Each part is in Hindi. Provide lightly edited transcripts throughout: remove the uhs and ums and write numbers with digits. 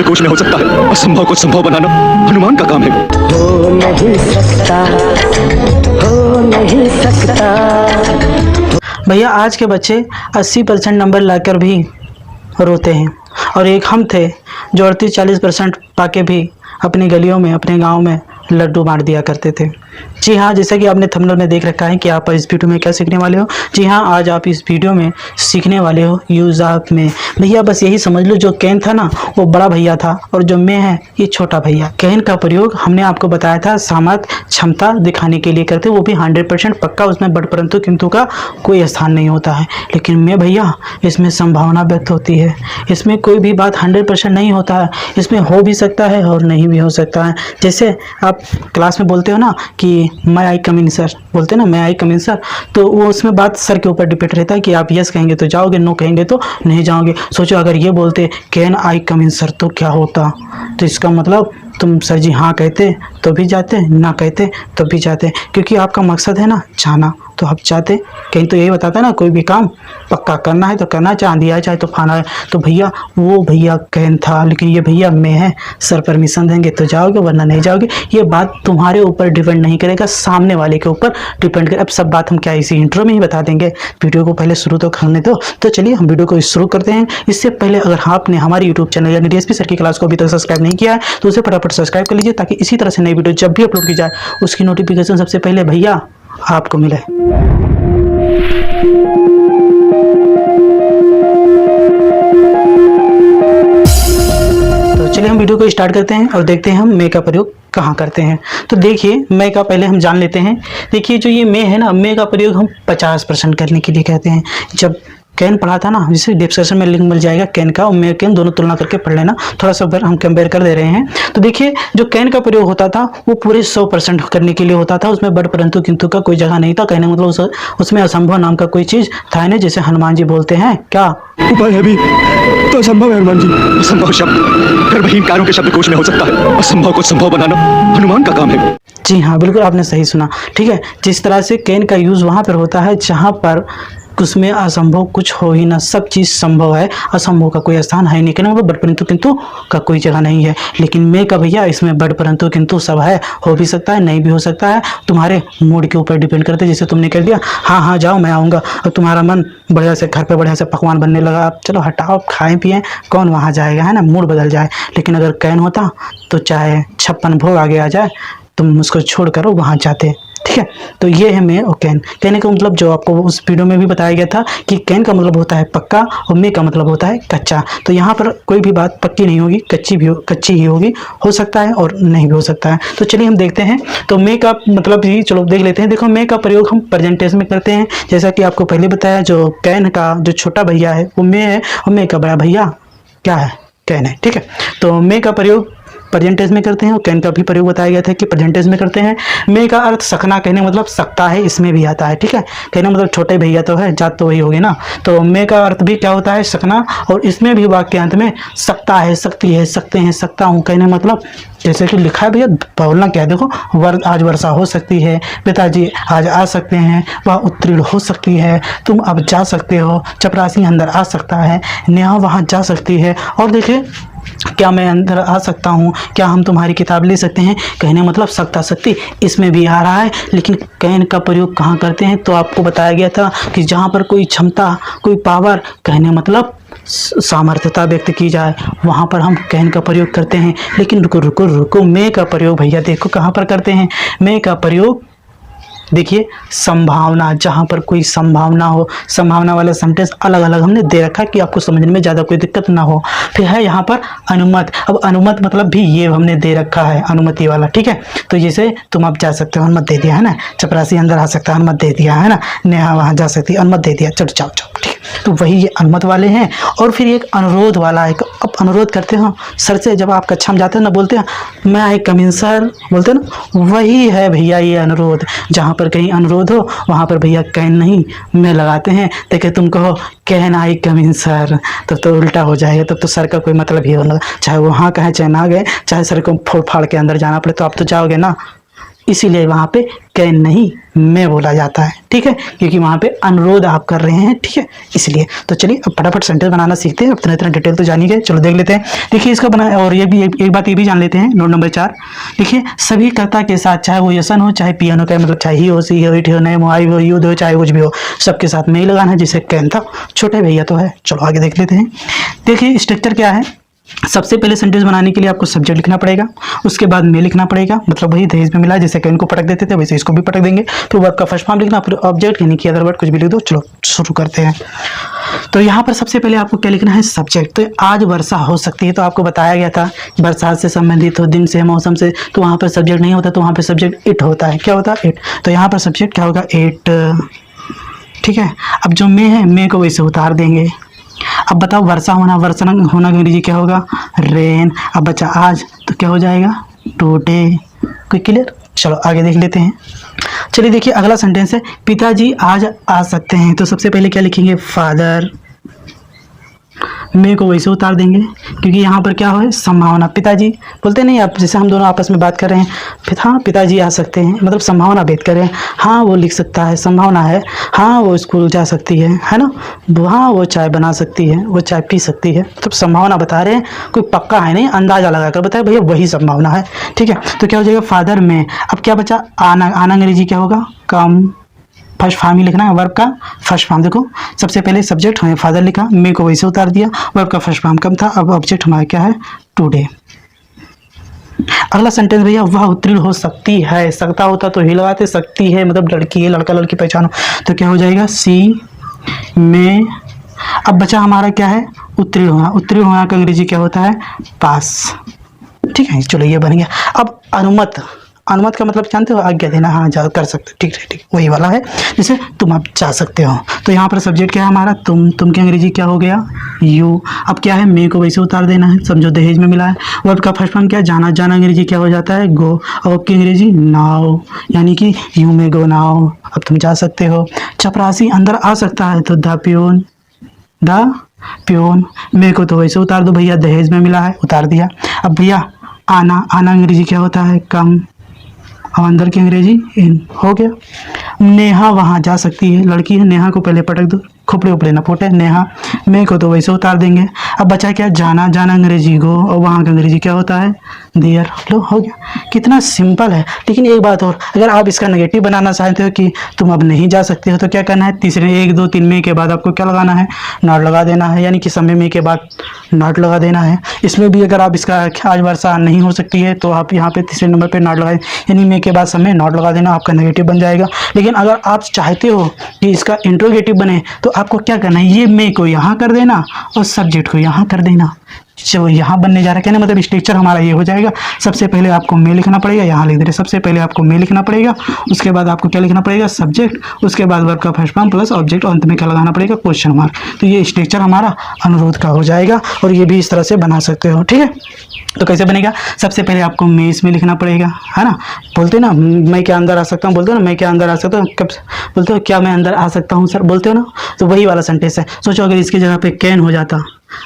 शब्दकोश में हो सकता है। असंभव को संभव बनाना हनुमान का काम है। हो नहीं सकता, हो नहीं सकता। भैया आज के बच्चे 80% नंबर लाकर भी रोते हैं, और एक हम थे जो 38-40% पाके भी अपनी गलियों में, अपने गांव में लड्डू बांट दिया करते थे। जी हाँ, जैसा कि आपने थंबनेल में देख रखा है कि आप इस वीडियो में क्या सीखने वाले हो। जी हाँ, आज आप इस वीडियो में सीखने वाले हो यूज ऑफ में। भैया बस यही समझ लो, जो कैन था ना वो बड़ा भैया था, और जो मैं है ये छोटा भैया। कैन का प्रयोग हमने आपको बताया था सामर्थ्य, क्षमता दिखाने के लिए करते, वो भी 100% पक्का, उसमें बड़ परंतु किंतु का कोई स्थान नहीं होता है। लेकिन मैं भैया इसमें संभावना व्यक्त होती है, इसमें कोई भी बात 100% नहीं होता है, इसमें हो भी सकता है और नहीं भी हो सकता है। जैसे आप क्लास में बोलते हो ना कि मैं आई कम इन सर, बोलते हैं ना मैं आई कम इन सर, तो वो उसमें बात सर के ऊपर डिपेंड रहता है कि आप यस कहेंगे तो जाओगे, नो कहेंगे तो नहीं जाओगे। सोचो अगर ये बोलते can I come in sir तो क्या होता, तो इसका मतलब तुम सर जी हाँ कहते तो भी जाते, ना कहते तो भी जाते, क्योंकि आपका मकसद है ना जाना, तो आप चाहते। कहीं तो यही बताता है ना, कोई भी काम पक्का करना है तो करना, चाहे आंधी आए चाहे तूफान आए। तो भैया वो भैया कैन था, लेकिन ये भैया मैं है, सर परमिशन देंगे तो जाओगे वरना नहीं जाओगे। ये बात तुम्हारे ऊपर डिपेंड नहीं करेगा, सामने वाले के ऊपर डिपेंड करे। अब सब बात हम क्या इसी इंट्रो में ही बता देंगे, वीडियो को पहले शुरू तो करने दो। तो चलिए हम वीडियो को शुरू करते हैं। इससे पहले अगर आपने हमारे यूट्यूब चैनल यानी डीएसपी सर की क्लास को अभी तक सब्सक्राइब नहीं किया है तो उसे फटाफट सब्सक्राइब कर लीजिए, ताकि इसी तरह से नई वीडियो जब भी अपलोड की जाए उसकी नोटिफिकेशन सबसे पहले भैया आपको मिले। तो चलिए हम वीडियो को स्टार्ट करते हैं और देखते हैं हम मैं का प्रयोग कहाँ करते हैं। तो देखिए मैं का पहले हम जान लेते हैं। देखिए जो ये मैं है ना, मैं का प्रयोग हम 50% करने के लिए कहते हैं। जब कैन पढ़ा था ना, जिसे डिस्क्रिप्शन में लिंक मिल जाएगा कैन का और मैं कैन दोनों तुलना करके पढ़ लेना, थोड़ा सा हम कंपेयर कर दे रहे हैं। तो देखिए जो कैन का प्रयोग होता था वो पूरे 100% करने के लिए होता था, उसमें बड़ परंतु किंतु का कोई जगह नहीं था। कहने मतलब उसमें असंभव नाम का कोई चीज़ था नहीं, जैसे हनुमान जी बोलते हैं क्या उपाय है भी तो असंभव है हनुमान जी। असंभव शब्द गर्भहीन कारों के शब्दकोश में हो सकता है। असंभव को संभव बनाना हनुमान का काम है। जी हाँ, बिल्कुल आपने सही सुना। ठीक है, जिस तरह से कैन का यूज़ वहाँ पर होता है जहाँ पर उसमें असंभव कुछ हो ही ना, सब चीज़ संभव है, असंभव का कोई स्थान है नहीं। कहने मतलब बड़ परंतु किंतु का कोई जगह नहीं है। लेकिन मैं का भैया इसमें बड़ परंतु किंतु सब है, हो भी सकता है नहीं भी हो सकता है, तुम्हारे मूड के ऊपर डिपेंड करते हैं। जैसे तुमने कह दिया हाँ हाँ जाओ मैं आऊँगा, और तुम्हारा मन बढ़िया से घर पे बढ़िया से पकवान बनने लगा, आप चलो हटाओ खाएं पिएं, कौन वहाँ जाएगा, है ना, मूड बदल जाए। लेकिन अगर कैन होता तो चाहे 56 भोग आगे आ जाए तुम उसको छोड़ कर वहाँ जाते। ठीक है, तो ये है मैं और कैन। कहने का मतलब जो आपको उस वीडियो में भी बताया गया था कि कैन का मतलब होता है पक्का और मैं का मतलब होता है कच्चा। तो यहाँ पर कोई भी बात पक्की नहीं होगी, कच्ची ही होगी, हो सकता है और नहीं भी हो सकता है। तो चलिए हम देखते हैं। तो मैं का मतलब भी चलो देख लेते हैं। देखो मैं का प्रयोग हम प्रेजेंट टेंस में करते हैं, जैसा कि आपको पहले बताया। जो कैन का जो छोटा भैया है वो मैं है, और मैं का बड़ा भैया क्या है, कैन है। ठीक है, तो मैं का प्रयोग प्रेजेंट टेंस में करते हैं, और कैन का भी प्रयोग बताया गया था कि प्रेजेंट टेंस में करते हैं। मैं का अर्थ सकना, कहने मतलब सकता है, इसमें भी आता है। ठीक है, कहने मतलब छोटे भैया तो है, जात तो वही होगी ना। तो मैं का अर्थ भी क्या होता है, सकना, और इसमें भी वाक्यांत में सकता है, सकती है, सकते हैं, सकता हूँ। कहने मतलब जैसे कि लिखा है भैया, बोलना क्या है, देखो आज वर्षा हो सकती है, पिताजी आज आ सकते हैं, वह उत्तीर्ण हो सकती है, तुम अब जा सकते हो, चपरासी अंदर आ सकता है, नेहा वहाँ जा सकती है, और देखिए क्या मैं अंदर आ सकता हूँ, क्या हम तुम्हारी किताब ले सकते हैं। कहने मतलब सकता सकती इसमें भी आ रहा है। लेकिन कैन का प्रयोग कहाँ करते हैं, तो आपको बताया गया था कि जहाँ पर कोई क्षमता, कोई पावर, कहने मतलब सामर्थ्यता व्यक्त की जाए, वहाँ पर हम कैन का प्रयोग करते हैं। लेकिन रुको रुको रुको, मैं का प्रयोग भैया देखो कहाँ पर करते हैं। मैं का प्रयोग देखिए संभावना, जहाँ पर कोई संभावना हो, संभावना वाला सेंटेंस अलग अलग हमने दे रखा है कि आपको समझने में ज़्यादा कोई दिक्कत ना हो। फिर है यहाँ पर अनुमत। अब अनुमत मतलब भी ये हमने दे रखा है, अनुमति वाला। ठीक है, तो जैसे तुम अब जा सकते हो, अनुमत दे दिया है ना, चपरासी अंदर आ सकता है, अनुमत दे दिया है ना, नेहा वहाँ जा सकती है, अनुमत दे दिया, चलो जाओ जाओ। ठीक, तो वही ये अनुमत वाले हैं। और फिर एक अनुरोध वाला है। अब अनुरोध करते हो सर से, जब आप कक्षा में जाते हैं ना, बोलते हैं मैं आई कम इन सर, बोलते हैं ना, वही है भैया ये अनुरोध। जहाँ पर कहीं अनुरोध हो वहाँ पर भैया कैन नहीं मैं लगाते हैं। देखिए तुम कहो can I come in sir, तब तो उल्टा हो जाएगा, तब तो सर का कोई मतलब ही होगा, चाहे वहाँ कहें चाहे ना गए, चाहे सर को फोड़ फाड़ के अंदर जाना पड़े, तो आप तो जाओगे ना। इसीलिए वहाँ पे कैन नहीं मैं बोला जाता है, ठीक है, क्योंकि वहाँ पे अनुरोध आप कर रहे हैं, ठीक है, इसलिए। तो चलिए अब फटाफट सेंटेंस बनाना सीखते हैं। अब इतना डिटेल तो जानी गए, चलो देख लेते हैं। देखिए इसका बना, और ये भी एक बात ये भी जान लेते हैं, नोट नंबर 4। देखिए सभी कर्ता के साथ, चाहे वो यसन हो चाहे पियानो का, मतलब चाहे ही हो, सी हो, इट हो, नए मोहाई हो, युद्ध हो, चाहे कुछ भी हो, सबके साथ में ही लगाना है, जिसे कैन था। छोटे भैया तो है। चलो आगे देख लेते हैं। देखिए स्ट्रक्चर क्या है। सबसे पहले सेंटेंस बनाने के लिए आपको सब्जेक्ट लिखना पड़ेगा, उसके बाद में लिखना पड़ेगा, मतलब वही दहेज में मिला, जैसे कैन को पटक देते थे वैसे इसको भी पटक देंगे। फिर वर्ब का फर्स्ट फॉर्म लिखना, फिर ऑब्जेक्ट यानी कि अदर वर्ड कुछ भी लिख दो। चलो शुरू करते हैं। तो यहाँ पर सबसे पहले आपको क्या लिखना है, सब्जेक्ट। तो आज वर्षा हो सकती है, तो आपको बताया गया था बरसात से संबंधित हो, दिन से, मौसम से, तो वहाँ पर सब्जेक्ट नहीं होता, तो वहाँ पर सब्जेक्ट इट होता है। क्या होता है, इट। तो यहाँ पर सब्जेक्ट क्या होगा, इट, ठीक है। अब जो मे है, मे को वैसे उतार देंगे। अब बताओ वर्षा होना, वर्षा होना का अंग्रेजी क्या होगा, रेन। अब बचा आज, तो क्या हो जाएगा, टुडे। कोई क्लियर। चलो आगे देख लेते हैं। चलिए देखिए अगला सेंटेंस है, पिताजी आज आ सकते हैं। तो सबसे पहले क्या लिखेंगे, फादर। मे को वैसे उतार देंगे, क्योंकि यहाँ पर क्या है, संभावना। पिताजी बोलते नहीं आप, जैसे हम दोनों आपस में बात कर रहे हैं, हाँ पिताजी आ सकते हैं, मतलब संभावना भेद कर रहे हैं। हाँ वो लिख सकता है, संभावना है। हाँ वो स्कूल जा सकती है ना। हाँ वो चाय बना सकती है, वो चाय पी सकती है। तो संभावना बता रहे हैं, कोई पक्का है नहीं, अंदाजा लगा कर बताए भैया वही संभावना है, ठीक है। तो क्या हो जाएगा, फादर में। अब क्या बचा, आना। आना अंग्रेजी क्या होगा, कम। फर्स्ट फॉर्म ही लिखना है, वर्ब का फर्स्ट फॉर्म। देखो सबसे पहले सब्जेक्ट हमें फादर लिखा, मे को वैसे उतार दिया, वर्ब का फर्स्ट फॉर्म कम था। अब ऑब्जेक्ट हमारा क्या है, टुडे। अगला सेंटेंस भैया, वह उत्तीर्ण हो सकती है। सकता होता तो ही लगाते, सकती है मतलब लड़की है, लड़का लड़की पहचानो। तो क्या हो जाएगा, सी में। अब बचा हमारा क्या है, उत्तीर्ण होना। उत्तीर्ण होना का अंग्रेजी क्या होता है, पास, ठीक है। चलो ये बन गया। अब अनुमत। अनुमत का मतलब जानते हो, आज्ञा देना, हाँ जा कर सकते हो, ठीक है, ठीक, वही वाला है, जैसे तुम आप जा सकते हो। तो यहाँ पर सब्जेक्ट क्या है हमारा, तुम। तुम की अंग्रेजी क्या हो गया, यू। अब क्या है, मे को वैसे उतार देना है, समझो दहेज में मिला है। वर्ब का फर्स्ट फॉर्म क्या है, जाना। जाना अंग्रेजी क्या हो जाता है, गो। और की अंग्रेजी नाउ, यानी कि यू मे गो नाउ, अब तुम जा सकते हो। चपरासी अंदर आ सकता है, तो द प्यून। The peon. मे को तो वैसे उतार दो भैया, दहेज में मिला है, उतार दिया। अब भैया आना। आना अंग्रेजी क्या होता है, कम। और अंदर की अंग्रेजी इन, हो गया। नेहा वहाँ जा सकती है, लड़की है, नेहा को पहले पटक दो, खोपड़े उपड़े ना फूटे, नेहा। मे को तो वैसे उतार देंगे। अब बचा क्या, जाना। जाना अंग्रेजी गो, और वहाँ का अंग्रेजी क्या होता है, देयर। लो हो गया, कितना सिंपल है। लेकिन एक बात और, अगर आप इसका नेगेटिव बनाना चाहते हो कि तुम अब नहीं जा सकते हो, तो क्या करना है, तीसरे 1 2 3 मे के बाद आपको क्या लगाना है, नॉट लगा देना है, यानी कि समय मे के बाद नॉट लगा देना है। इसमें भी अगर आप इसका आज वर्षा नहीं हो सकती है, तो आप यहाँ पे तीसरे नंबर पे नॉट लगाए, यानी मे के बाद समय नॉट लगा देना, आपका नेगेटिव बन जाएगा। लेकिन अगर आप चाहते हो कि इसका इंट्रोगेटिव बने, तो आपको क्या करना है, ये मे को यहाँ कर देना और सब्जेक्ट को यहाँ कर देना। जो यहाँ बनने जा रहा है, कहने मतलब स्ट्रक्चर हमारा ये हो जाएगा। सबसे पहले आपको मे लिखना पड़ेगा, यहाँ लिख दे रहे, सबसे पहले आपको मे लिखना पड़ेगा, उसके बाद आपको क्या लिखना पड़ेगा, सब्जेक्ट, उसके बाद वर्ब का फर्स्ट फॉर्म प्लस ऑब्जेक्ट, और अंत में क्या लगाना पड़ेगा, क्वेश्चन मार्क। तो ये स्ट्रक्चर हमारा अनुरोध का हो जाएगा, और ये भी इस तरह से बना सकते हो, ठीक है। तो कैसे बनेगा, सबसे पहले आपको मे इसमें लिखना पड़ेगा, है ना। बोलते ना मैं क्या अंदर आ सकता हूँ, बोलते हो ना मैं क्या अंदर आ सकता हूँ, कब बोलते हो क्या मैं अंदर आ सकता हूँ सर, बोलते हो ना। तो वही वाला सेंटेंस है। सोचो अगर इसकी जगह पे कैन हो जाता,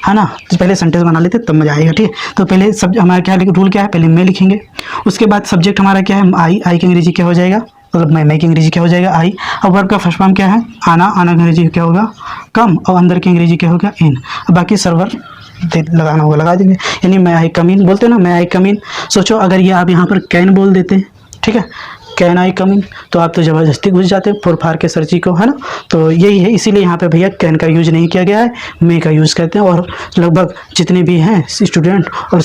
है ना, तो पहले सेंटेंस बना लेते तब मजा आएगा, ठीक है। तो पहले सब हमारा क्या रूल क्या है, पहले मे लिखेंगे, उसके बाद सब्जेक्ट हमारा क्या है, आई। आई की अंग्रेजी क्या हो जाएगा, मतलब मैं की अंग्रेजी क्या हो जाएगा, आई। अब वर्ब का फर्स्ट फॉर्म क्या है, आना। आना की अंग्रेजी क्या होगा, कम। और अंदर की अंग्रेजी क्या होगा, इन। बाकी सर्वर लगाना होगा, लगा देंगे, यानी मैं आई कम इन, बोलते हो ना मैं आई कम इन। सोचो अगर ये आप यहाँ पर कैन बोल देते, ठीक है, कैन आई कम इन, तो आप तो ज़बरदस्ती घुस जाते फोर फार के सर्ची को, है ना। तो यही है, इसीलिए यहाँ पे भैया कैन का यूज नहीं किया गया है, मे का यूज़ करते हैं। और लगभग जितने भी हैं स्टूडेंट और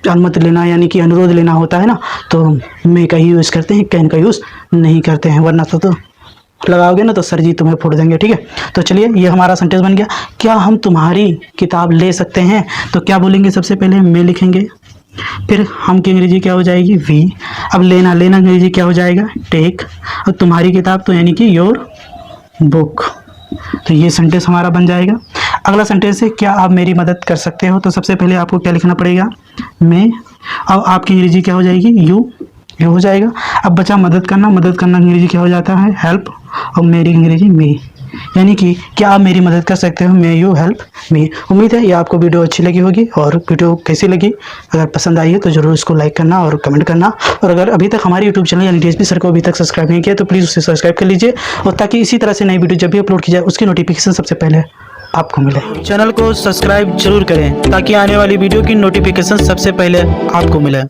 अनुमति लेना यानी कि अनुरोध लेना होता है ना, तो मे का ही यूज़ करते हैं, कैन का यूज़ नहीं करते हैं, वरना तो लगाओगे ना तो सर जी तुम्हें फोड़ देंगे, ठीक है। तो चलिए ये हमारा सेंटेंस बन गया। क्या हम तुम्हारी किताब ले सकते हैं, तो क्या बोलेंगे, सबसे पहले मे लिखेंगे, फिर हम की अंग्रेजी क्या हो जाएगी, वी। अब लेना। लेना अंग्रेजी क्या हो जाएगा, टेक। और तुम्हारी किताब तो यानी कि योर बुक। तो ये सेंटेंस हमारा बन जाएगा। अगला सेंटेंस है, क्या आप मेरी मदद कर सकते हो, तो सबसे पहले आपको क्या लिखना पड़ेगा, मे। अब आपकी अंग्रेजी क्या हो जाएगी, यू। ये हो जाएगा। अब बचा मदद करना। मदद करना अंग्रेजी क्या हो जाता है, हेल्प। और मेरी अंग्रेजी मी। यानी कि क्या आप मेरी मदद कर सकते हो, मे यू हेल्प मी। उम्मीद है ये आपको वीडियो अच्छी लगी होगी, और वीडियो कैसी लगी अगर पसंद आई है तो ज़रूर इसको लाइक करना और कमेंट करना। और अगर अभी तक हमारे यूट्यूब चैनल यानी DSP सर को अभी तक सब्सक्राइब नहीं किया तो प्लीज़ उसे सब्सक्राइब कर लीजिए, और ताकि इसी तरह से नई वीडियो जब भी अपलोड की जाए उसकी नोटिफिकेशन सबसे पहले आपको मिले। चैनल को सब्सक्राइब जरूर करें ताकि आने वाली वीडियो की नोटिफिकेशन सबसे पहले आपको मिले।